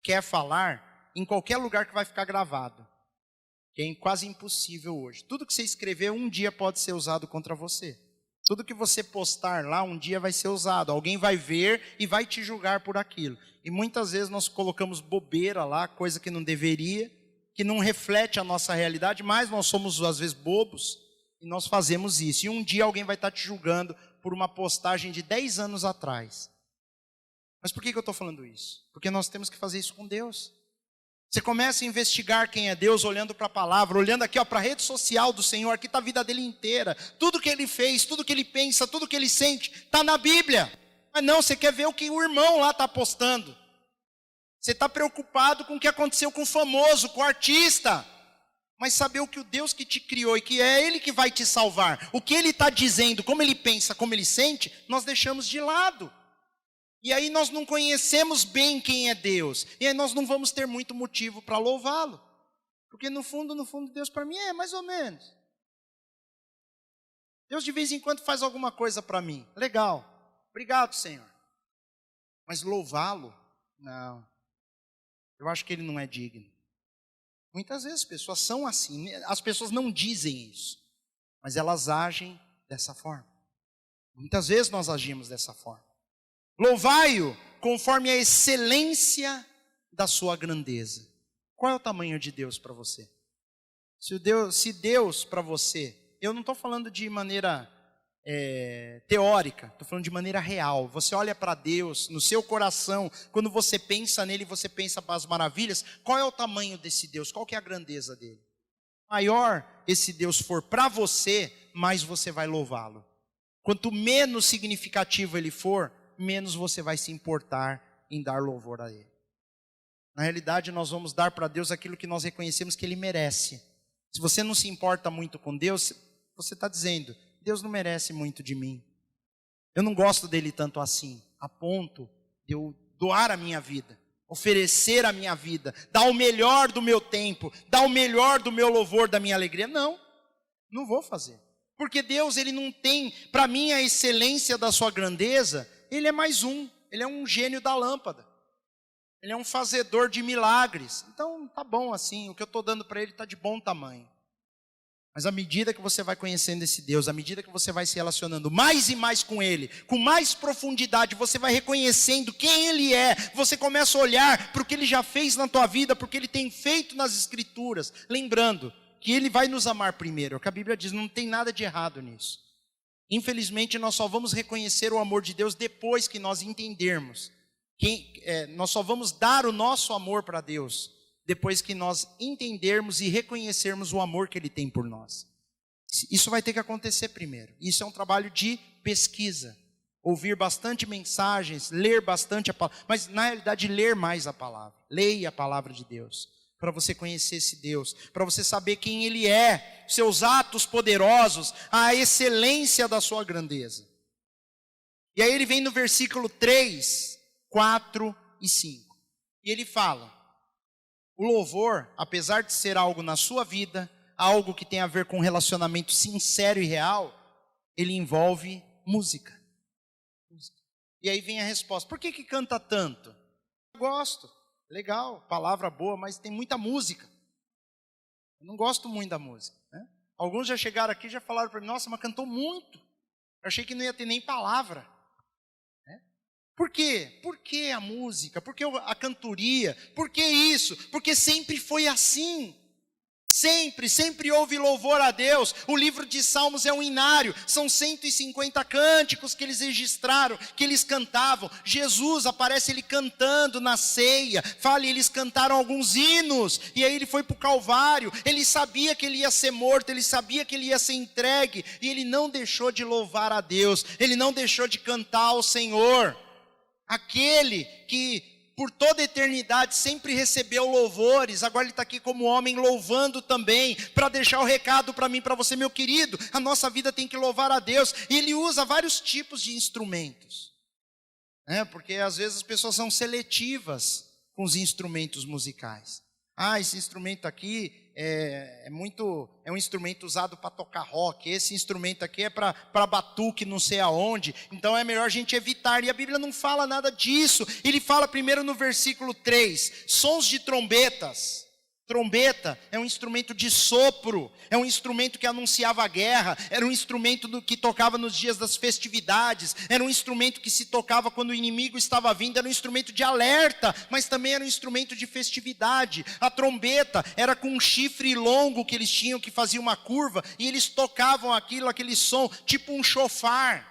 quer falar em qualquer lugar que vai ficar gravado. Que é quase impossível hoje. Tudo que você escrever um dia pode ser usado contra você. Tudo que você postar lá um dia vai ser usado. Alguém vai ver e vai te julgar por aquilo. E muitas vezes nós colocamos bobeira lá, coisa que não deveria, que não reflete a nossa realidade, mas nós somos às vezes bobos e nós fazemos isso. E um dia alguém vai estar te julgando por uma postagem de 10 anos atrás. Mas por que eu estou falando isso? Porque nós temos que fazer isso com Deus. Você começa a investigar quem é Deus, olhando para a palavra, olhando aqui para a rede social do Senhor, aqui está a vida dele inteira. Tudo que ele fez, tudo que ele pensa, tudo que ele sente, está na Bíblia. Mas não, você quer ver o que o irmão lá está postando. Você está preocupado com o que aconteceu com o famoso, com o artista. Mas saber o que o Deus que te criou e que é Ele que vai te salvar, o que Ele está dizendo, como Ele pensa, como Ele sente, nós deixamos de lado. E aí nós não conhecemos bem quem é Deus. E aí nós não vamos ter muito motivo para louvá-lo. Porque no fundo, Deus para mim é mais ou menos. Deus de vez em quando faz alguma coisa para mim. Legal. Obrigado, Senhor. Mas louvá-lo? Não. Eu acho que Ele não é digno. Muitas vezes as pessoas são assim. As pessoas não dizem isso. Mas elas agem dessa forma. Muitas vezes nós agimos dessa forma. Louvai-o conforme a excelência da sua grandeza. Qual é o tamanho de Deus para você? Se Deus para você, eu não estou falando de maneira teórica, estou falando de maneira real. Você olha para Deus no seu coração, quando você pensa nele, você pensa para as maravilhas. Qual é o tamanho desse Deus? Qual que é a grandeza dele? Maior esse Deus for para você, mais você vai louvá-lo. Quanto menos significativo ele for, menos você vai se importar em dar louvor a Ele. Na realidade, nós vamos dar para Deus aquilo que nós reconhecemos que Ele merece. Se você não se importa muito com Deus, você está dizendo, Deus não merece muito de mim. Eu não gosto dele tanto assim, a ponto de eu doar a minha vida, oferecer a minha vida, dar o melhor do meu tempo, dar o melhor do meu louvor, da minha alegria. Não vou fazer. Porque Deus, Ele não tem, para mim, a excelência da sua grandeza, Ele é mais um, Ele é um gênio da lâmpada. Ele é um fazedor de milagres. Então, tá bom assim, o que eu estou dando para Ele está de bom tamanho. Mas à medida que você vai conhecendo esse Deus, à medida que você vai se relacionando mais e mais com Ele, com mais profundidade, você vai reconhecendo quem Ele é. Você começa a olhar para o que Ele já fez na tua vida, para o que Ele tem feito nas Escrituras. Lembrando que Ele vai nos amar primeiro. É o que a Bíblia diz, não tem nada de errado nisso. Infelizmente, nós só vamos reconhecer o amor de Deus depois que nós entendermos. Nós só vamos dar o nosso amor para Deus depois que nós entendermos e reconhecermos o amor que Ele tem por nós. Isso vai ter que acontecer primeiro. Isso é um trabalho de pesquisa. Ouvir bastante mensagens, ler bastante a palavra, mas na realidade ler mais a palavra. Leia a palavra de Deus, para você conhecer esse Deus, para você saber quem Ele é, seus atos poderosos, a excelência da sua grandeza. E aí ele vem no versículo 3, 4 e 5. E ele fala, o louvor, apesar de ser algo na sua vida, algo que tem a ver com um relacionamento sincero e real, ele envolve música. E aí vem a resposta, por que canta tanto? Eu gosto, legal, palavra boa, mas tem muita música. Eu não gosto muito da música, né? Alguns já chegaram aqui e já falaram para mim, nossa, mas cantou muito. Eu achei que não ia ter nem palavra. Por quê? Por que a música? Por que a cantoria? Por que isso? Porque sempre foi assim. Sempre houve louvor a Deus. O livro de Salmos é um inário. São 150 cânticos que eles registraram, que eles cantavam. Jesus aparece ele cantando na ceia. Fala, eles cantaram alguns hinos. E aí ele foi para o Calvário. Ele sabia que ele ia ser morto. Ele sabia que ele ia ser entregue. E ele não deixou de louvar a Deus. Ele não deixou de cantar ao Senhor. Aquele que por toda a eternidade sempre recebeu louvores, agora ele está aqui como homem louvando também, para deixar o recado para mim, para você, meu querido, a nossa vida tem que louvar a Deus, e ele usa vários tipos de instrumentos, porque às vezes as pessoas são seletivas com os instrumentos musicais. Esse instrumento aqui é um instrumento usado para tocar rock, esse instrumento aqui é para batuque não sei aonde, então é melhor a gente evitar, e a Bíblia não fala nada disso. Ele fala primeiro no versículo 3, sons de trombetas. Trombeta é um instrumento de sopro, é um instrumento que anunciava a guerra, era um instrumento que tocava nos dias das festividades, era um instrumento que se tocava quando o inimigo estava vindo, era um instrumento de alerta, mas também era um instrumento de festividade. A trombeta era com um chifre longo que eles tinham, que fazia uma curva, e eles tocavam aquele som, tipo um chofar.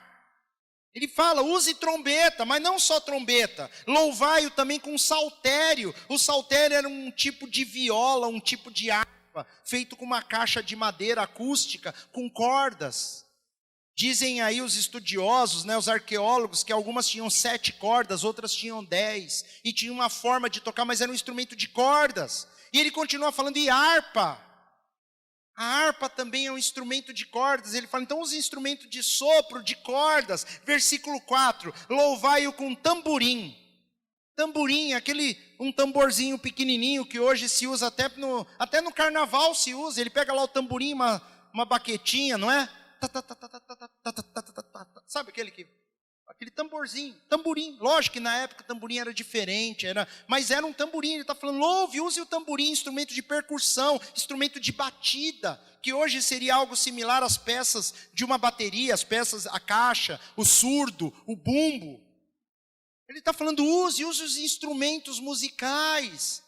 Ele fala, use trombeta, mas não só trombeta, louvai-o também com saltério. O saltério era um tipo de viola, um tipo de harpa, feito com uma caixa de madeira acústica, com cordas. Dizem aí os estudiosos, os arqueólogos, que algumas tinham 7 cordas, outras tinham 10, e tinha uma forma de tocar, mas era um instrumento de cordas. E ele continua falando, e harpa. A harpa também é um instrumento de cordas. Ele fala, então os instrumentos de sopro, de cordas. Versículo 4, louvai-o com tamborim. Tamborim, um tamborzinho pequenininho que hoje se usa até no carnaval se usa. Ele pega lá o tamborim, uma baquetinha, não é? Sabe aquele tamborzinho, tamborim. Lógico que na época o tamborim era diferente, mas era um tamborim. Ele está falando, louve, use o tamborim, instrumento de percussão, instrumento de batida, que hoje seria algo similar às peças de uma bateria, as peças, a caixa, o surdo, o bumbo. Ele está falando, use os instrumentos musicais,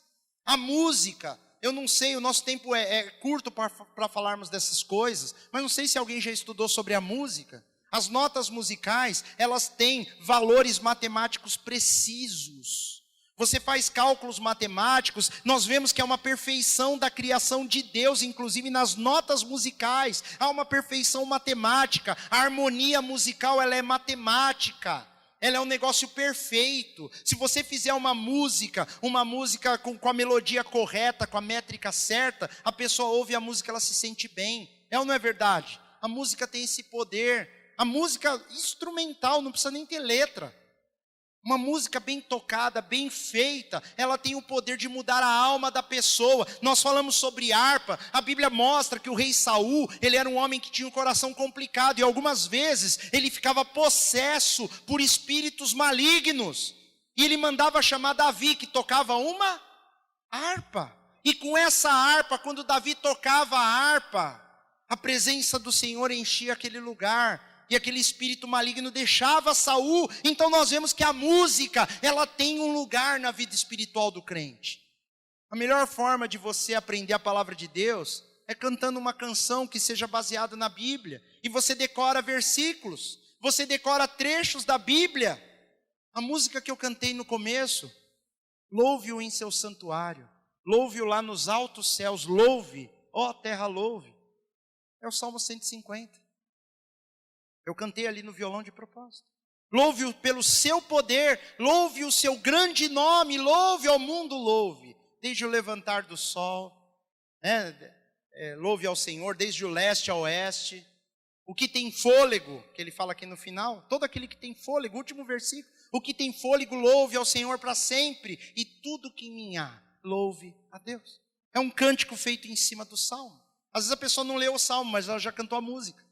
a música. Eu não sei, o nosso tempo é curto para falarmos dessas coisas, mas não sei se alguém já estudou sobre a música. As notas musicais, elas têm valores matemáticos precisos. Você faz cálculos matemáticos, nós vemos que é uma perfeição da criação de Deus, inclusive nas notas musicais. Há uma perfeição matemática, a harmonia musical ela é matemática. ela é um negócio perfeito. Se você fizer uma música com a melodia correta, com a métrica certa, a pessoa ouve a música, ela se sente bem. É ou não é verdade? A música tem esse poder. A música instrumental, não precisa nem ter letra. Uma música bem tocada, bem feita, ela tem o poder de mudar a alma da pessoa. Nós falamos sobre harpa, a Bíblia mostra que o rei Saul, ele era um homem que tinha um coração complicado, e algumas vezes ele ficava possesso por espíritos malignos. E ele mandava chamar Davi, que tocava uma harpa. E com essa harpa, quando Davi tocava a harpa, a presença do Senhor enchia aquele lugar. E aquele espírito maligno deixava Saul. Então nós vemos que a música, ela tem um lugar na vida espiritual do crente. A melhor forma de você aprender a palavra de Deus é cantando uma canção que seja baseada na Bíblia. E você decora versículos, você decora trechos da Bíblia. A música que eu cantei no começo, louve-o em seu santuário, louve-o lá nos altos céus, louve, ó terra louve. É o Salmo 150. Eu cantei ali no violão de propósito. Louve-o pelo seu poder, louve o seu grande nome, louve ao mundo, louve. Desde o levantar do sol, louve ao Senhor, desde o leste ao oeste. O que tem fôlego, que ele fala aqui no final, todo aquele que tem fôlego, último versículo. O que tem fôlego, louve ao Senhor para sempre. E tudo que em mim há, louve a Deus. É um cântico feito em cima do salmo. Às vezes a pessoa não leu o salmo, mas ela já cantou a música.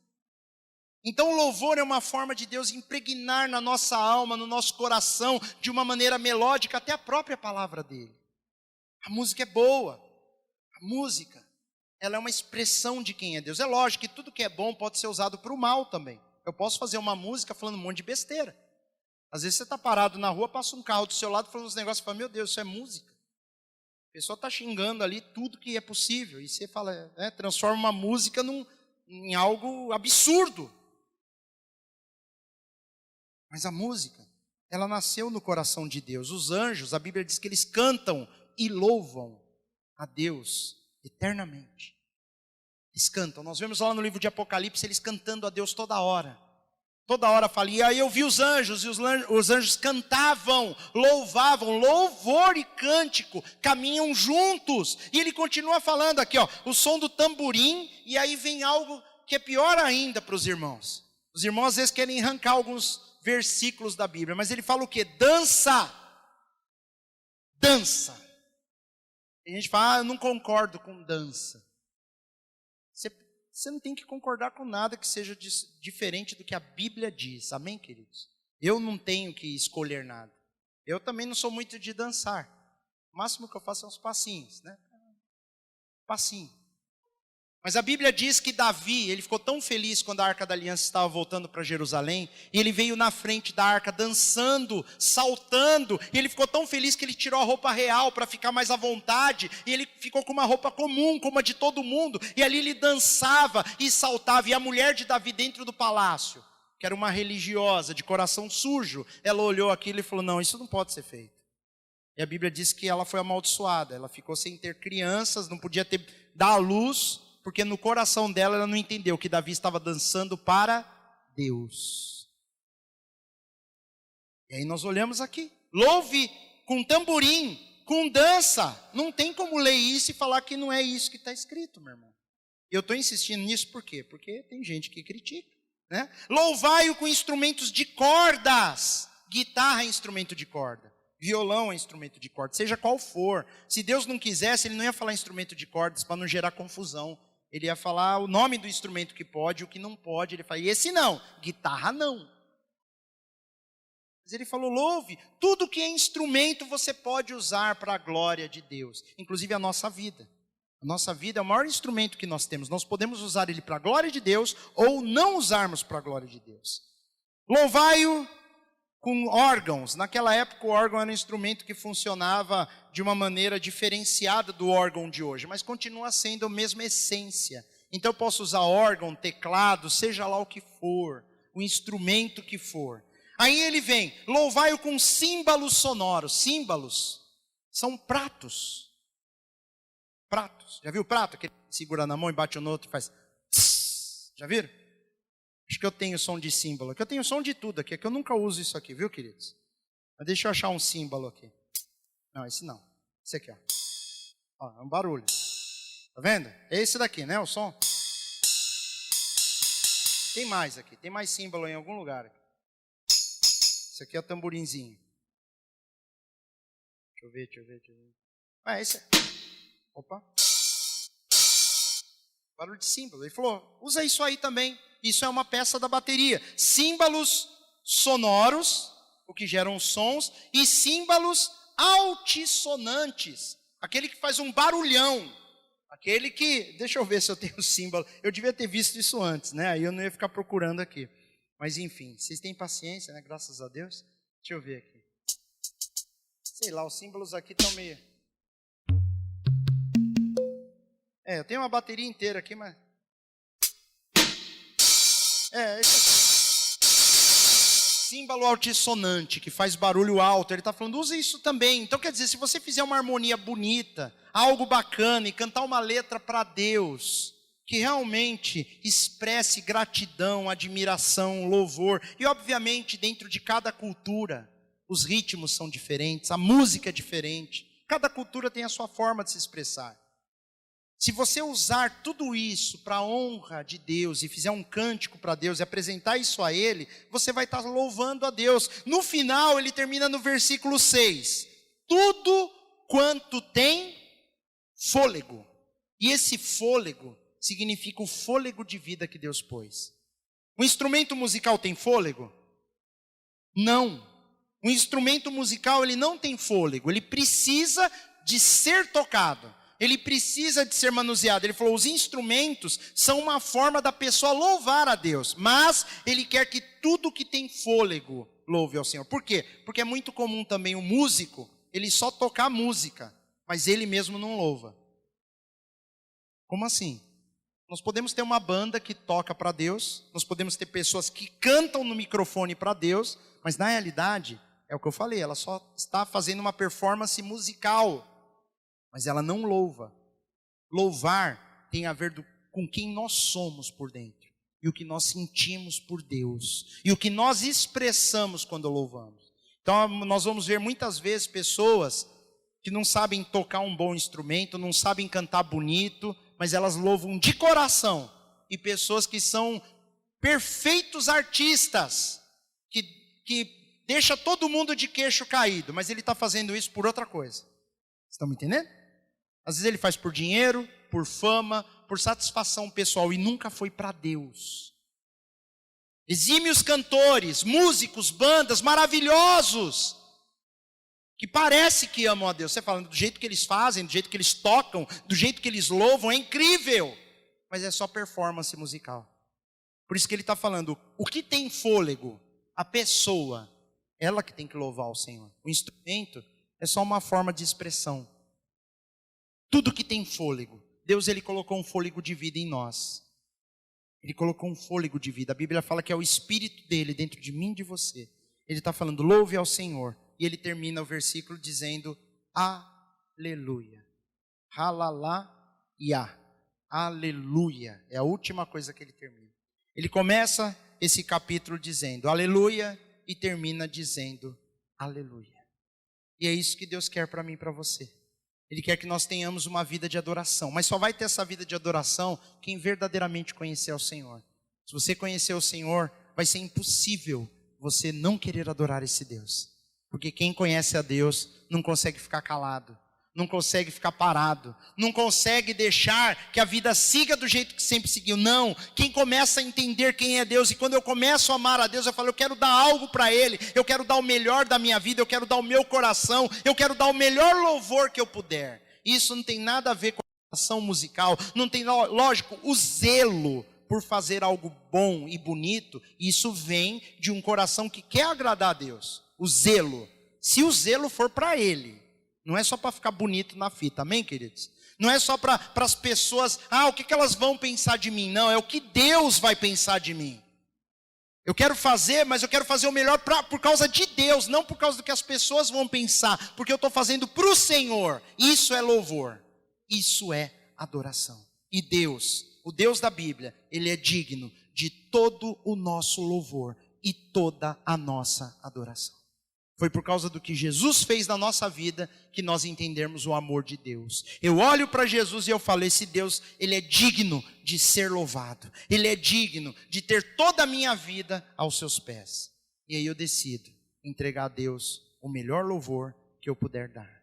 Então o louvor é uma forma de Deus impregnar na nossa alma, no nosso coração, de uma maneira melódica, até a própria palavra dele. A música é boa. A música, ela é uma expressão de quem é Deus. É lógico que tudo que é bom pode ser usado para o mal também. Eu posso fazer uma música falando um monte de besteira. Às vezes você está parado na rua, passa um carro do seu lado falando uns negócios e fala, meu Deus, isso é música. A pessoa está xingando ali tudo que é possível. E você fala, transforma uma música em algo absurdo. Mas a música, ela nasceu no coração de Deus. Os anjos, a Bíblia diz que eles cantam e louvam a Deus eternamente. Eles cantam. Nós vemos lá no livro de Apocalipse, eles cantando a Deus toda hora. Toda hora fala, e aí eu vi os anjos, e os anjos cantavam, louvavam, louvor e cântico, caminham juntos. E ele continua falando aqui, o som do tamborim, e aí vem algo que é pior ainda para os irmãos. Os irmãos às vezes querem arrancar alguns versículos da Bíblia, mas ele fala o quê? Dança. Dança. E a gente fala, eu não concordo com dança. Você não tem que concordar com nada que seja diferente do que a Bíblia diz, amém, queridos? Eu não tenho que escolher nada. Eu também não sou muito de dançar. O máximo que eu faço é uns passinhos, né? Passinho. Mas a Bíblia diz que Davi, ele ficou tão feliz quando a Arca da Aliança estava voltando para Jerusalém, e ele veio na frente da arca dançando, saltando, e ele ficou tão feliz que ele tirou a roupa real para ficar mais à vontade, e ele ficou com uma roupa comum, como a de todo mundo, e ali ele dançava e saltava, e a mulher de Davi dentro do palácio, que era uma religiosa, de coração sujo, ela olhou aquilo e falou, não, isso não pode ser feito. E a Bíblia diz que ela foi amaldiçoada, ela ficou sem ter crianças, não podia dar à luz, porque no coração dela ela não entendeu que Davi estava dançando para Deus. E aí nós olhamos aqui, louve com tamborim, com dança. Não tem como ler isso e falar que não é isso que está escrito, meu irmão. E eu estou insistindo nisso por quê? Porque tem gente que critica, né? Louvai-o com instrumentos de cordas. Guitarra é instrumento de corda. Violão é instrumento de corda, seja qual for. Se Deus não quisesse, ele não ia falar instrumento de cordas para não gerar confusão. Ele ia falar o nome do instrumento que pode, o que não pode. Ele fala, e esse não, guitarra não. Mas ele falou, louve, tudo que é instrumento você pode usar para a glória de Deus. Inclusive a nossa vida. A nossa vida é o maior instrumento que nós temos. Nós podemos usar ele para a glória de Deus ou não usarmos para a glória de Deus. Louvai-o com órgãos. Naquela época o órgão era um instrumento que funcionava de uma maneira diferenciada do órgão de hoje, mas continua sendo a mesma essência. Então eu posso usar órgão, teclado, seja lá o que for, o instrumento que for. Aí ele vem, louvai-o com símbolos sonoros. Símbolos são pratos. Pratos. Já viu o prato? Aquele que segura na mão e bate no outro e faz... Tss. Já viram? Acho que eu tenho som de símbolo aqui. Eu tenho som de tudo aqui, é que eu nunca uso isso aqui, viu, queridos? Mas deixa eu achar um símbolo aqui. Não, esse não. Esse aqui, ó. Ó, é um barulho. Tá vendo? É esse daqui, né, o som? Tem mais aqui. Tem mais símbolo em algum lugar aqui. Esse aqui é o tamborinzinho. Deixa eu ver. Ah, esse é. Opa. Barulho de símbolo. Ele falou, usa isso aí também. Isso é uma peça da bateria. Símbolos sonoros, o que geram sons, e símbolos altissonantes. Aquele que faz um barulhão. Aquele que, deixa eu ver se eu tenho símbolo. Eu devia ter visto isso antes, né? Aí eu não ia ficar procurando aqui. Mas enfim, vocês têm paciência, né? Graças a Deus. Deixa eu ver aqui. Sei lá, os símbolos aqui estão meio... eu tenho uma bateria inteira aqui, mas... esse aqui. Símbolo altissonante, que faz barulho alto. Ele está falando, use isso também. Então quer dizer, se você fizer uma harmonia bonita, algo bacana, e cantar uma letra para Deus, que realmente expresse gratidão, admiração, louvor. E obviamente dentro de cada cultura, os ritmos são diferentes, a música é diferente. Cada cultura tem a sua forma de se expressar. Se você usar tudo isso para a honra de Deus e fizer um cântico para Deus e apresentar isso a Ele, você vai estar louvando a Deus. No final, ele termina no versículo 6. Tudo quanto tem fôlego. E esse fôlego significa o fôlego de vida que Deus pôs. O instrumento musical tem fôlego? Não. O instrumento musical, ele não tem fôlego. Ele precisa de ser tocado. Ele precisa de ser manuseado. Ele falou, os instrumentos são uma forma da pessoa louvar a Deus. Mas ele quer que tudo que tem fôlego louve ao Senhor. Por quê? Porque é muito comum também o músico, ele só tocar música, mas ele mesmo não louva. Como assim? Nós podemos ter uma banda que toca para Deus, nós podemos ter pessoas que cantam no microfone para Deus, mas na realidade, é o que eu falei, ela só está fazendo uma performance musical. Mas ela não louva. Louvar tem a ver com quem nós somos por dentro. E o que nós sentimos por Deus. E o que nós expressamos quando louvamos. Então nós vamos ver muitas vezes pessoas que não sabem tocar um bom instrumento, não sabem cantar bonito, mas elas louvam de coração. E pessoas que são perfeitos artistas, que deixa todo mundo de queixo caído, mas ele está fazendo isso por outra coisa. Estão me entendendo? Às vezes ele faz por dinheiro, por fama, por satisfação pessoal e nunca foi para Deus. Exímios cantores, músicos, bandas maravilhosos, que parece que amam a Deus. Você fala, do jeito que eles fazem, do jeito que eles tocam, do jeito que eles louvam, é incrível. Mas é só performance musical. Por isso que ele está falando, o que tem fôlego, a pessoa, ela que tem que louvar o Senhor. O instrumento é só uma forma de expressão. Tudo que tem fôlego. Deus, ele colocou um fôlego de vida em nós. Ele colocou um fôlego de vida. A Bíblia fala que é o Espírito dele dentro de mim e de você. Ele está falando, louve ao Senhor. E ele termina o versículo dizendo, aleluia. Halalaia. Aleluia. É a última coisa que ele termina. Ele começa esse capítulo dizendo, aleluia, e termina dizendo, aleluia. E é isso que Deus quer para mim e para você. Ele quer que nós tenhamos uma vida de adoração. Mas só vai ter essa vida de adoração quem verdadeiramente conhecer o Senhor. Se você conhecer o Senhor, vai ser impossível você não querer adorar esse Deus. Porque quem conhece a Deus não consegue ficar calado. Não consegue ficar parado. Não consegue deixar que a vida siga do jeito que sempre seguiu. Não. Quem começa a entender quem é Deus. E quando eu começo a amar a Deus, eu falo, eu quero dar algo para Ele. Eu quero dar o melhor da minha vida. Eu quero dar o meu coração. Eu quero dar o melhor louvor que eu puder. Isso não tem nada a ver com a ação musical. Não tem, lógico, o zelo por fazer algo bom e bonito. Isso vem de um coração que quer agradar a Deus. O zelo. Se o zelo for para Ele. Não é só para ficar bonito na fita, amém, queridos? Não é só para as pessoas, o que elas vão pensar de mim? Não, é o que Deus vai pensar de mim. Eu quero fazer, mas eu quero fazer o melhor por causa de Deus, não por causa do que as pessoas vão pensar, porque eu estou fazendo para o Senhor. Isso é louvor, isso é adoração. E Deus, o Deus da Bíblia, Ele é digno de todo o nosso louvor e toda a nossa adoração. Foi por causa do que Jesus fez na nossa vida que nós entendemos o amor de Deus. Eu olho para Jesus e eu falo, esse Deus, Ele é digno de ser louvado. Ele é digno de ter toda a minha vida aos seus pés. E aí eu decido entregar a Deus o melhor louvor que eu puder dar.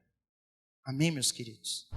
Amém, meus queridos?